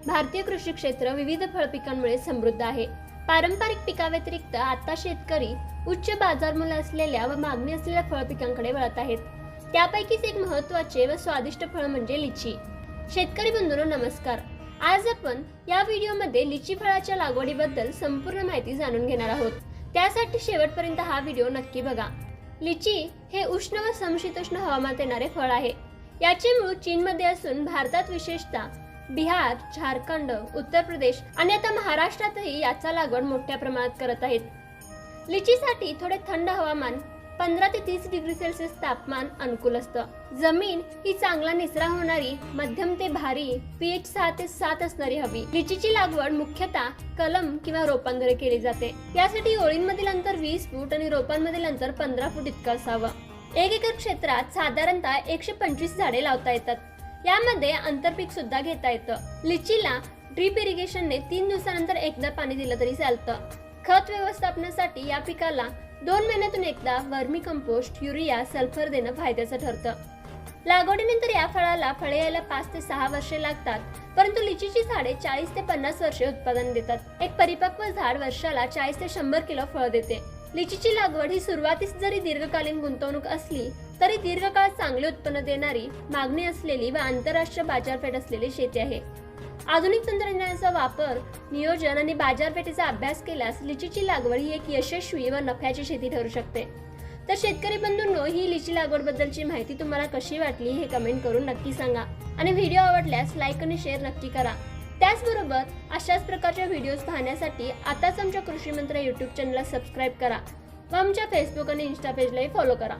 भारतीय कृषी क्षेत्र विविध फळ पिकांमुळे समृद्ध आहे। पारंपरिक पिकाव्यतिरिक्त आता शेतकरी उच्च बाजारमूल्य असलेल्या व मागणी असलेल्या फळ पिकांकडे वळत आहेत। त्यापैकीच एक महत्त्वाचे व स्वादिष्ट फळ म्हणजे लिची। शेतकरी बंधूंनो नमस्कार। आज आपण या व्हिडिओमध्ये लिची फळाच्या लागवडीबद्दल संपूर्ण माहिती जाणून घेणार आहोत। त्यासाठी शेवटपर्यंत हा व्हिडिओ नक्की बघा। लिची हे उष्ण व समशीतोष्ण हवामानात येणारे फळ आहे। याचे मूळ चीनमध्ये असून भारतात विशेषतः बिहार, झारखंड, उत्तर प्रदेश आणि आता महाराष्ट्रातही याचा लागवड मोठ्या प्रमाणात करत आहेत। लिचीसाठी थोडे थंड हवामान 15 ते 30 डिग्री सेल्सिअस तापमान अनुकूल असतं। जमीन ही चांगला निचरा होणारी मध्यम ते भारी pH 6 ते 7 असणारी हवी। लिचीची लागवड मुख्यतः कलम किंवा रोपांद्वारे केली जाते। यासाठी ओळींमधील अंतर 20 फूट आणि रोपांमधील अंतर 15 फूट इतकं असावं। 1 एकर क्षेत्रात साधारणतः 125 झाडे लावता येतात। यामध्ये आंतरपीक सुद्धा घेता येतं। लिचीला ड्रीप इरिगेशनने 3 दिवसानंतर एकदा पाणी दिलं तरी चालतं। खत व्यवस्थापनासाठी या पिकाला 2 महिन्यातून एकदा वर्मी कंपोस्ट, युरिया, सल्फर देणं फायद्याचं ठरतं। लागवडीनंतर या फळाला फळे यायला 5 ते 6 वर्षे लागतात, परंतु लिचीची झाडे 40 ते 50 वर्षे उत्पादन देतात। एक परिपक्व झाड वर्षाला 40 ते 100 किलो फळ देते। लिचीची लागवड ही सुरुवातीस जरी दीर्घकालीन गुंतवणूक असली तरी दीर्घकाळ चांगले उत्पन्न देणारी, मागणी असलेली व आंतरराष्ट्रीय बाजारपेठ असलेली शेती आहे। आधुनिक तंत्रज्ञानाचा वापर, नियोजन आणि बाजारपेठेचा अभ्यास केल्यास लिचीची लागवड ही एक यशस्वी व नफ्याची शेती ठरू शकते। तर शेतकरी बंधूंनो, ही लिची लागवड बद्दलची माहिती तुम्हाला कशी वाटली हे कमेंट करून नक्की सांगा आणि व्हिडिओ आवडल्यास लाईक आणि शेअर नक्की करा। त्याचबरोबर अशाच प्रकारच्या व्हिडिओज पाहण्यासाठी आताच आमच्या कृषी मंत्र YouTube चॅनलला सबस्क्राईब करा व आमच्या फेसबुक आणि इंस्टा पेजलाही फॉलो करा।